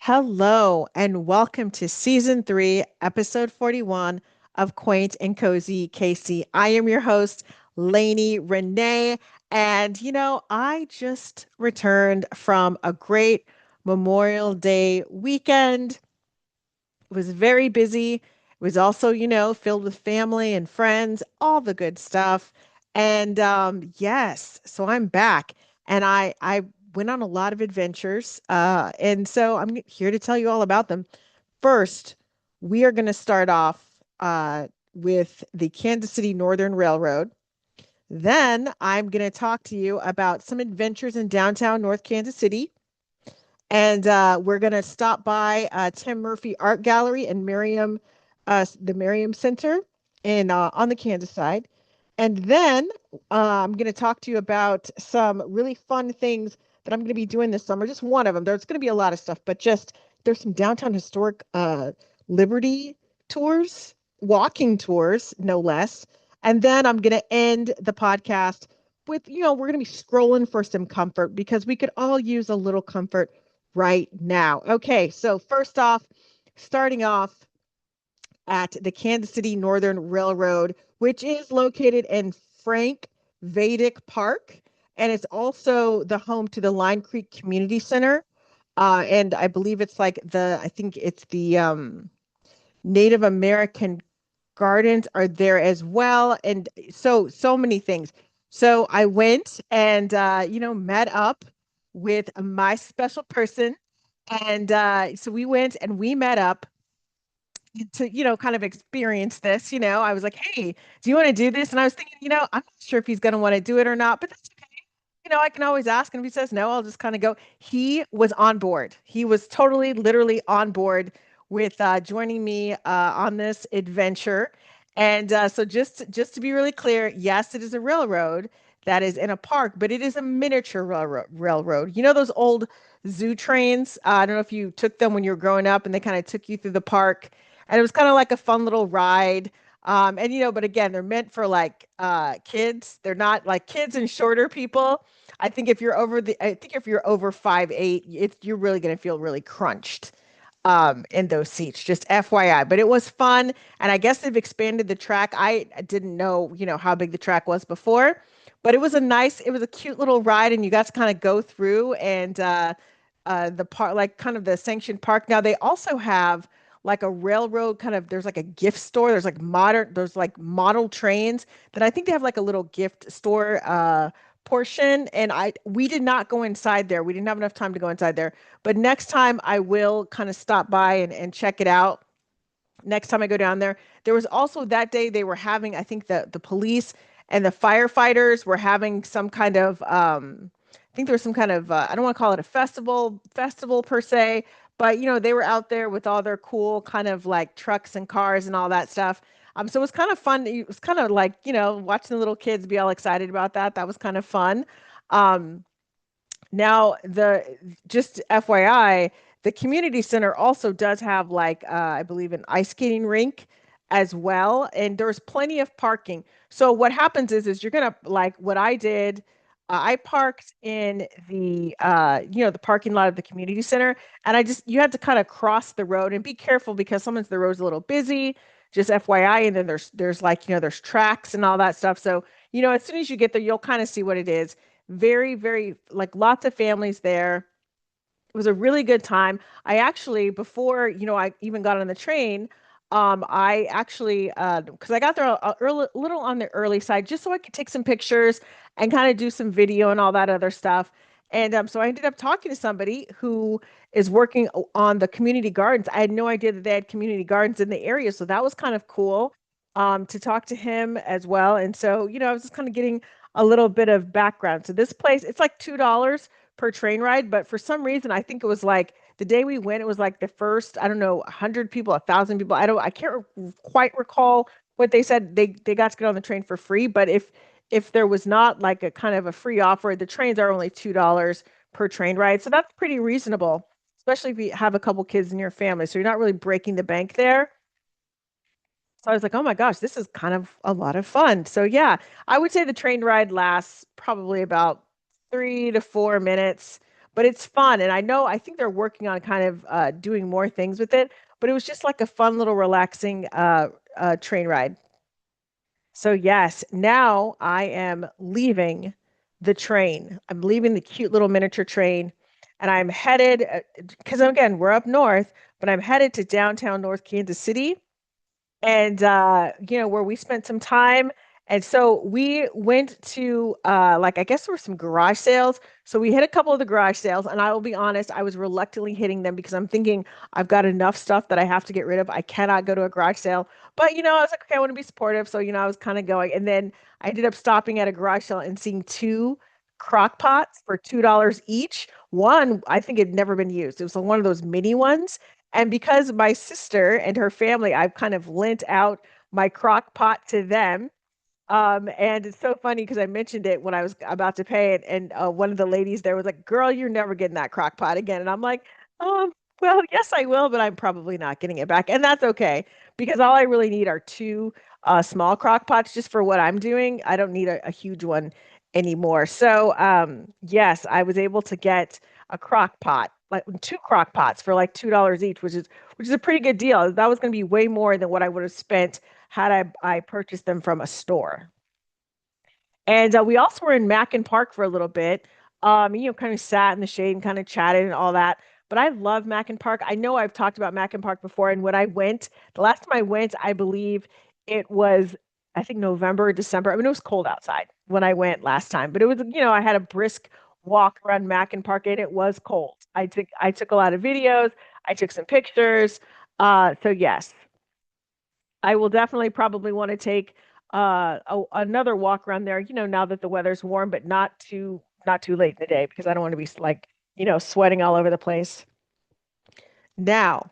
Hello, and welcome to season 3, episode 41 of Quaint and Cozy KC. I am your host, Lainey Renee. And, I just returned from a great Memorial Day weekend. It was very busy. It was also, filled with family and friends, all the good stuff. And yes, so I'm back and I went on a lot of adventures. And so I'm here to tell you all about them. First, we are going to start off with the Kansas City Northern Railroad. Then I'm going to talk to you about some adventures in downtown North Kansas City. And we're going to stop by Tim Murphy Art Gallery and Merriam, the Merriam Center in on the Kansas side. And then I'm going to talk to you about some really fun things that I'm going to be doing this summer. Just one of them. There's going to be a lot of stuff, but just there's some downtown historic Liberty tours, walking tours, no less. And then I'm going to end the podcast with, we're going to be scrolling for some comfort because we could all use a little comfort right now. Okay, so first off, starting off at the Kansas City Northern Railroad, which is located in Frank Vaydik Park, and it's also the home to the Line Creek Community Center. And I believe it's like I think it's the Native American gardens are there as well. And so many things. So I went and, met up with my special person. And so we went and we met up to, kind of experience this. I was like, hey, do you want to do this? And I was thinking, I'm not sure if he's going to want to do it or not, but that's okay. I can always ask. And if he says no, I'll just kind of go. He was on board. He was totally, literally on board with joining me on this adventure. And so just to be really clear, yes, it is a railroad that is in a park, but it is a miniature railroad. You know those old zoo trains? I don't know if you took them when you were growing up and they kind of took you through the park. And it was kind of like a fun little ride. And but again, they're meant for like kids. They're not like kids and shorter people. I think if you're over 5'8", you're really going to feel really crunched in those seats, just FYI. But it was fun. And I guess they've expanded the track. I didn't know, how big the track was before, but it was a cute little ride. And you got to kind of go through and the park, like kind of the sanctioned park. Now they also have like a railroad kind of, there's like a gift store. There's like model trains that I think they have like a little gift store portion. And we did not go inside there. We didn't have enough time to go inside there. But next time I will kind of stop by and check it out. Next time I go down there. There was also that day they were having, I think the police and the firefighters were having some kind of I think there was some kind of I don't want to call it a festival per se, but they were out there with all their cool kind of like trucks and cars and all that stuff. So it was kind of fun. It was kind of like, watching the little kids be all excited about that. That was kind of fun. Um, now, the just FYI, the community center also does have like I believe an ice skating rink as well, and there's plenty of parking. So what happens is you're gonna like what I did. I parked in the parking lot of the community center, and you had to kind of cross the road and be careful because sometimes the road's a little busy. Just FYI, and then there's like there's tracks and all that stuff. So as soon as you get there, you'll kind of see what it is. Very, very, like lots of families there. It was a really good time. I actually, before, I even got on the train, I actually, because I got there a little on the early side, just so I could take some pictures and kind of do some video and all that other stuff. And so I ended up talking to somebody who is working on the community gardens. I had no idea that they had community gardens in the area, so that was kind of cool to talk to him as well. And so, I was just kind of getting a little bit of background. So this place, it's like $2 per train ride, but for some reason, I think it was like the day we went, it was like the first, I don't know, 100 people, 1,000 people. I can't quite recall what they said. They got to get on the train for free, but if there was not like a kind of a free offer, the trains are only $2 per train ride. So that's pretty reasonable, especially if you have a couple kids in your family. So you're not really breaking the bank there. So I was like, oh my gosh, this is kind of a lot of fun. So yeah, I would say the train ride lasts probably about 3 to 4 minutes. but it's fun. And I think they're working on kind of doing more things with it, but it was just like a fun little relaxing train ride. So yes, now I am leaving the train. I'm leaving the cute little miniature train, and I'm headed because again, we're up north, but I'm headed to downtown North Kansas City and where we spent some time. And so we went to like I guess there were some garage sales. So we hit a couple of the garage sales, and I will be honest, I was reluctantly hitting them because I'm thinking I've got enough stuff that I have to get rid of. I cannot go to a garage sale. But I was like, okay, I want to be supportive. So I was kind of going. And then I ended up stopping at a garage sale and seeing two crock pots for $2 each. One, I think had never been used. It was one of those mini ones. And because my sister and her family, I've kind of lent out my crock pot to them. And it's so funny because I mentioned it when I was about to pay it, and one of the ladies there was like, "Girl, you're never getting that crock pot again." And I'm like, well, yes, I will, but I'm probably not getting it back, and that's okay because all I really need are two small crock pots just for what I'm doing. I don't need a huge one anymore. So, yes, I was able to get a crock pot, like two crock pots for like $2 each, which is a pretty good deal. That was going to be way more than what I would have spent had I purchased them from a store. And we also were in Macken Park for a little bit. Kind of sat in the shade and kind of chatted and all that. But I love Macken Park. I know I've talked about Macken Park before, and when I went, the last time I went, I believe it was, I think November or December. I mean, it was cold outside when I went last time, but it was, I had a brisk walk around Macken Park, and it was cold. I took a lot of videos. I took some pictures. So yes. I will definitely probably want to take another walk around there, now that the weather's warm, but not too late in the day because I don't want to be like, sweating all over the place. Now,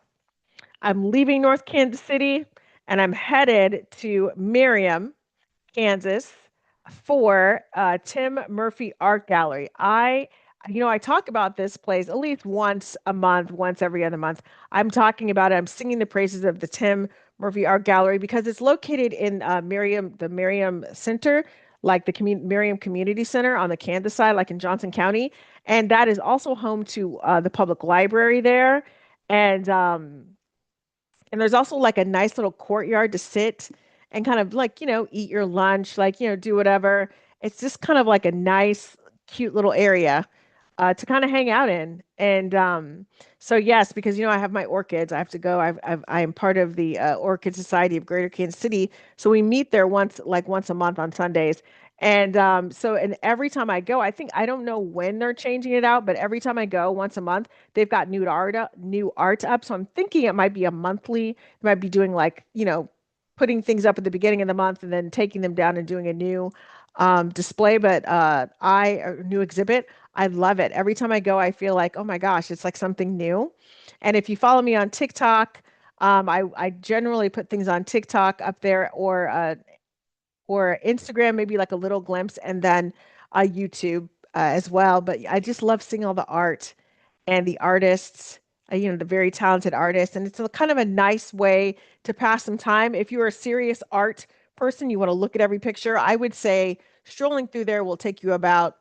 I'm leaving North Kansas City and I'm headed to Merriam, Kansas for Tim Murphy Art Gallery. I talk about this place at least once a month, once every other month. I'm talking about it. I'm singing the praises of the Tim Murphy Art Gallery because it's located in Merriam, the Merriam Center, like the Merriam Community Center on the Kansas side, like in Johnson County. And that is also home to the public library there. And and there's also like a nice little courtyard to sit and kind of like, eat your lunch, like, do whatever. It's just kind of like a nice, cute little area to kind of hang out in. And so, yes, because, I have my orchids, I have to go. I am part of the Orchid Society of Greater Kansas City. So we meet there once a month on Sundays. And and every time I go, I don't know when they're changing it out, but every time I go once a month, they've got new art up. So I'm thinking it might be a monthly, they might be doing like, putting things up at the beginning of the month and then taking them down and doing a new display, but a new exhibit. I love it. Every time I go, I feel like, oh my gosh, it's like something new. And if you follow me on TikTok, I generally put things on TikTok up there or Instagram, maybe like a little glimpse, and then YouTube as well. But I just love seeing all the art and the artists, the very talented artists. And it's a kind of a nice way to pass some time. If you're a serious art person, you want to look at every picture, I would say strolling through there will take you about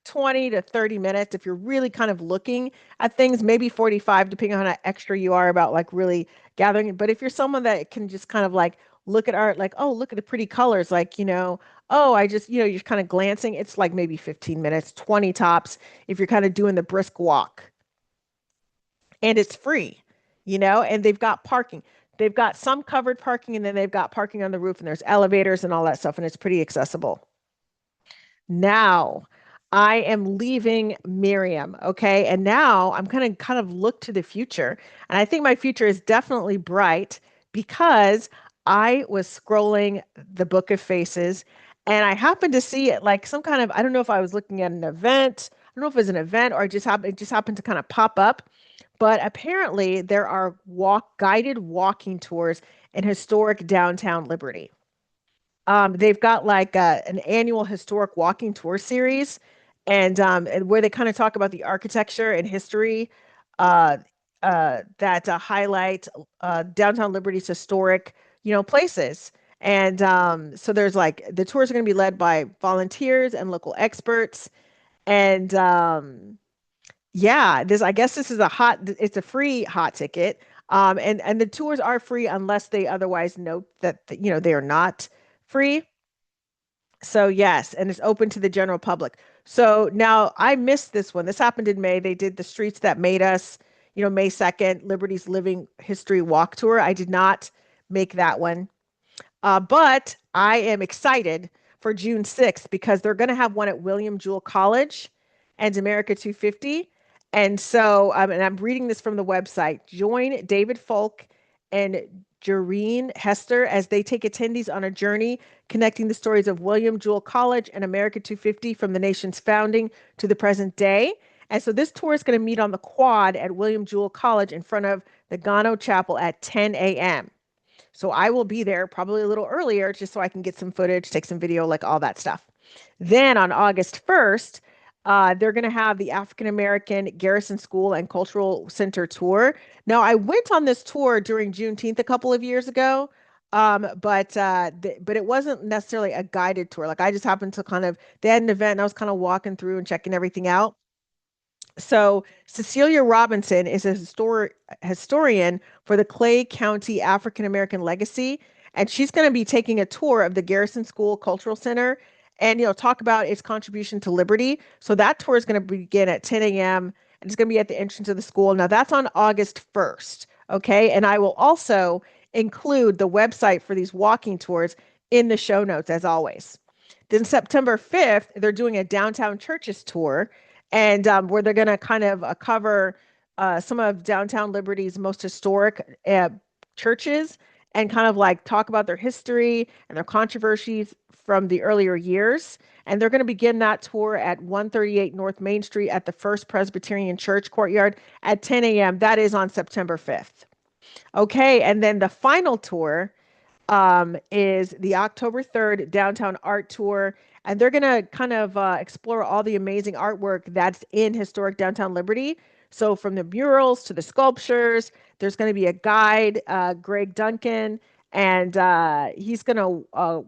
20 to 30 minutes if you're really kind of looking at things, maybe 45, depending on how extra you are about like really gathering it. But if you're someone that can just kind of like look at art, like, oh, look at the pretty colors, like, oh, I just, you're kind of glancing, it's like maybe 15 minutes, 20 tops, if you're kind of doing the brisk walk. And it's free, and they've got parking. They've got some covered parking, and then they've got parking on the roof, and there's elevators and all that stuff, and it's pretty accessible. Now, I am leaving Miriam, okay? And now I'm going to kind of look to the future. And I think my future is definitely bright because I was scrolling the Book of Faces and I happened to see it like some kind of, I don't know if I was looking at an event. I don't know if it was an event or it just happened to kind of pop up. But apparently there are guided walking tours in historic downtown Liberty. They've got like an annual historic walking tour series, and where they kind of talk about the architecture and history uh, that highlight downtown Liberty's historic, places. And so there's like the tours are going to be led by volunteers and local experts, and Yeah, I guess this is it's a free hot ticket. And the tours are free unless they otherwise note that they are not free. So yes, and it's open to the general public. So now I missed this one. This happened in May. They did the Streets That Made Us, May 2nd, Liberty's Living History Walk Tour. I did not make that one. But I am excited for June 6th because they're going to have one at William Jewell College and America 250. And so, and I'm reading this from the website. Join David Folk and Jareen Hester as they take attendees on a journey connecting the stories of William Jewell College and America 250 from the nation's founding to the present day. And so this tour is going to meet on the quad at William Jewell College in front of the Gano Chapel at 10 a.m. So I will be there probably a little earlier just so I can get some footage, take some video, like all that stuff. Then on August 1st, they're going to have the African American Garrison School and Cultural Center tour. Now, I went on this tour during Juneteenth a couple of years ago, but it wasn't necessarily a guided tour. Like I just happened to they had an event and I was kind of walking through and checking everything out. So Cecilia Robinson is a historian for the Clay County African American Legacy, and she's going to be taking a tour of the Garrison School Cultural Center and talk about its contribution to liberty. So that tour is going to begin at 10 a.m. and it's going to be at the entrance of the school. Now that's on August 1st. Okay, and I will also include the website for these walking tours in the show notes as always. Then September 5th, they're doing a downtown churches tour and where they're going to kind of cover some of downtown Liberty's most historic churches and kind of like talk about their history and their controversies from the earlier years. And they're going to begin that tour at 138 North Main Street at the First Presbyterian Church courtyard at 10 a.m. That is on September 5th. Okay, and then the final tour is the October 3rd Downtown Art Tour. And they're going to kind of explore all the amazing artwork that's in historic downtown Liberty. So, from the murals to the sculptures, there's going to be a guide, Greg Duncan, and he's going to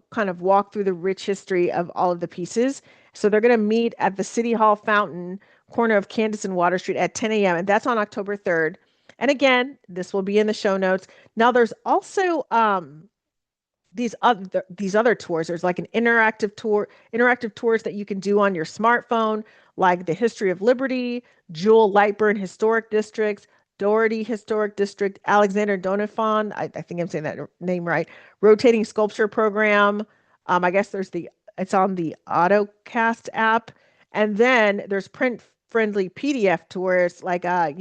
kind of walk through the rich history of all of the pieces. So, they're going to meet at the City Hall Fountain, corner of Candace and Water Street at 10 a.m. And that's on October 3rd. And again, this will be in the show notes. Now, there's also these other tours. There's like an interactive tours that you can do on your smartphone, like the history of Liberty, Jewel Lightburn Historic Districts, Doherty Historic District, Alexander Doniphan. I think I'm saying that name right. Rotating Sculpture Program. I guess it's on the AutoCast app, and then there's print-friendly PDF tours. Like I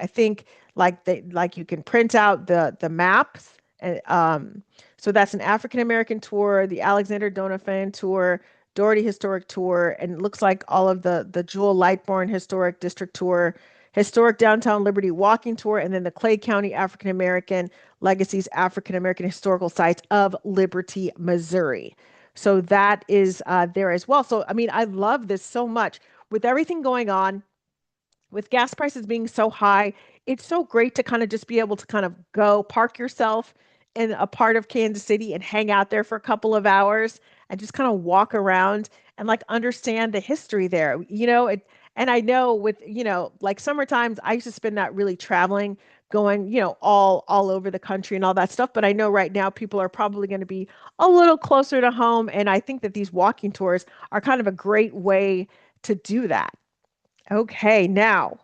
think like you can print out the maps and so that's an African American tour, the Alexander Doniphan tour, Doherty Historic Tour, and it looks like all of the Jewel Lightbourne Historic District Tour, Historic Downtown Liberty Walking Tour, and then the Clay County African American Legacies African American Historical Sites of Liberty, Missouri. So that is there as well. So I mean, I love this so much with everything going on with gas prices being so high, it's so great to kind of just be able to kind of go park yourself in a part of Kansas City and hang out there for a couple of hours and just kind of walk around and like understand the history there. And I know with, like summer times, I used to spend that really traveling, going, all over the country and all that stuff. But I know right now people are probably going to be a little closer to home. And I think that these walking tours are kind of a great way to do that. Okay, now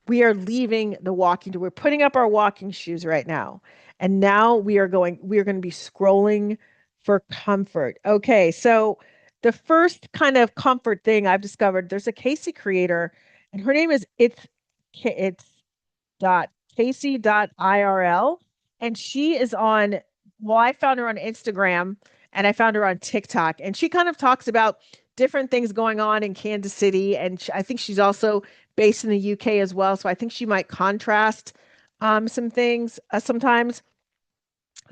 we are leaving the walking tour. We're putting up our walking shoes right now. And now we are going to be scrolling for comfort. Okay, so the first kind of comfort thing I've discovered, there's a Casey creator, and her name is its.casey.irl. And she is well, I found her on Instagram and I found her on TikTok. And she kind of talks about different things going on in Kansas City. And I think she's also based in the UK as well. So I think she might contrast some things sometimes.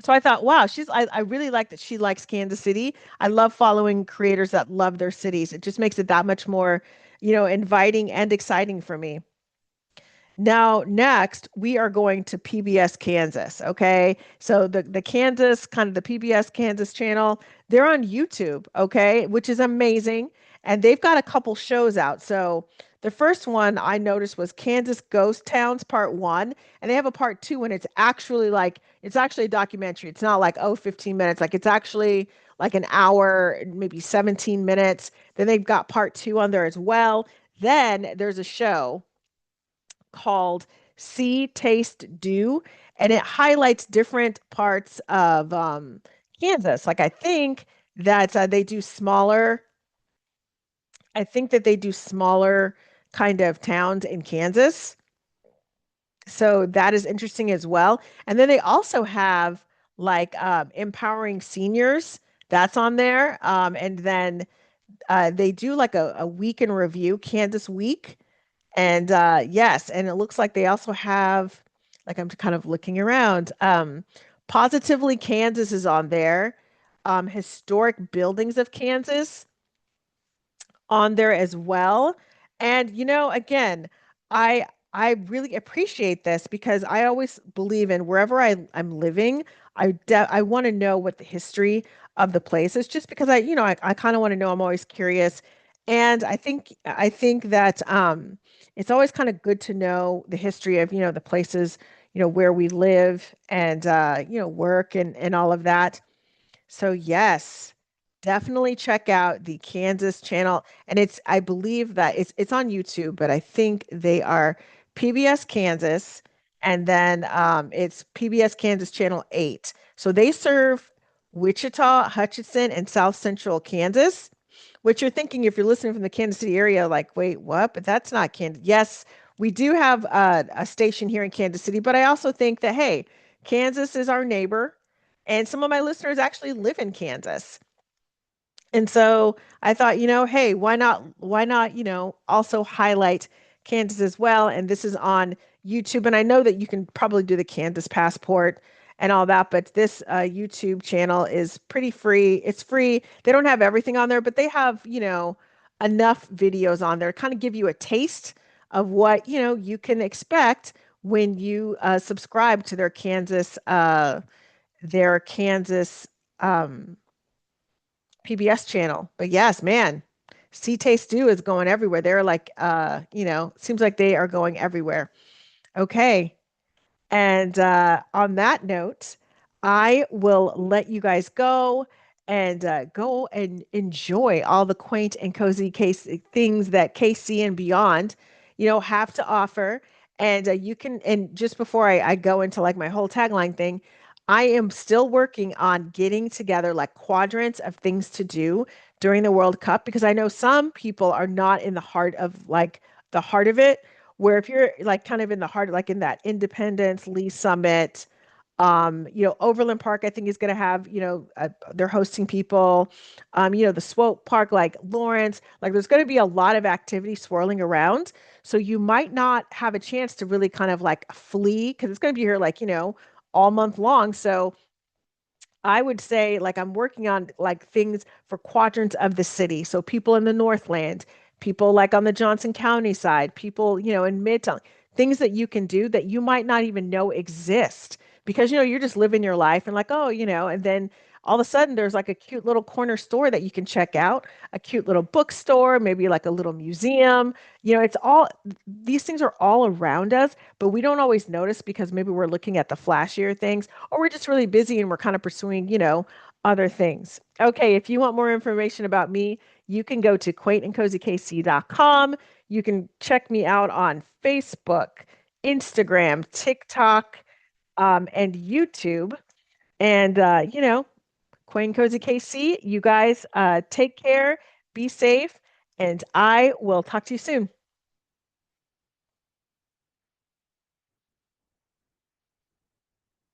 So I thought, wow, I really like that she likes Kansas City. I love following creators that love their cities. It just makes it that much more, inviting and exciting for me. Now, next, we are going to PBS Kansas. Okay. So the Kansas, kind of the PBS Kansas channel, they're on YouTube. Okay. Which is amazing. And they've got a couple shows out. So The first one I noticed was Kansas Ghost Towns Part One, and they have a part two, and it's actually a documentary. It's not like, oh, 15 minutes. Like it's actually like an hour, maybe 17 minutes. Then they've got part two on there as well. Then there's a show called See.Taste.Do, and it highlights different parts of Kansas. Like that they do smaller, I think that they do smaller kind of towns in Kansas. So that is interesting as well. And then they also have like empowering seniors. That's on there. And then they do like a week in review, Kansas Week. And yes, and it looks like they also have, like I'm kind of looking around. Positively Kansas is on there. Historic buildings of Kansas on there as well. And again, I I really appreciate this because I always believe in wherever I'm living, I want to know what the history of the place is just because I kind of want to know. I'm always curious. And I think that it's always kind of good to know the history of, the places, where we live and work and all of that. So yes, definitely check out the Kansas channel. And I believe that it's on YouTube, but I think they are PBS Kansas, and then it's PBS Kansas Channel 8. So they serve Wichita, Hutchinson, and South Central Kansas, which you're thinking if you're listening from the Kansas City area, like, wait, what? But that's not Kansas. Yes, we do have a station here in Kansas City, but I also think that, hey, Kansas is our neighbor, and some of my listeners actually live in Kansas. And so I thought, hey, why not, also highlight Kansas as well? And this is on YouTube. And I know that you can probably do the Kansas passport and all that, but this YouTube channel is pretty free. It's free. They don't have everything on there, but they have, enough videos on there to kind of give you a taste of what, you can expect when you subscribe to their Kansas PBS channel. But yes, man, See.Taste.Do is going everywhere. They're like, seems like they are going everywhere. Okay. And on that note, I will let you guys go and go and enjoy all the quaint and cozy case things that KC and beyond, have to offer. And and just before I go into like my whole tagline thing, I am still working on getting together like quadrants of things to do during the World Cup because I know some people are not in the heart of the heart of it, where if you're like kind of in the heart, like in that Independence, Lee Summit, Overland Park, I think is going to have, they're hosting people, the Swope Park, like Lawrence, like there's going to be a lot of activity swirling around. So you might not have a chance to really kind of like flee because it's going to be here like, all month long. So I would say like I'm working on like things for quadrants of the city. So people in the Northland, people like on the Johnson County side, people, in Midtown, things that you can do that you might not even know exist because you're just living your life and like, oh, and then all of a sudden there's like a cute little corner store that you can check out, a cute little bookstore, maybe like a little museum. It's all these things are all around us, but we don't always notice because maybe we're looking at the flashier things or we're just really busy and we're kind of pursuing, other things. Okay, if you want more information about me, you can go to quaintandcozykc.com. You can check me out on Facebook, Instagram, TikTok, and YouTube. And, Quaint and Cozy KC, you guys take care, be safe, and I will talk to you soon.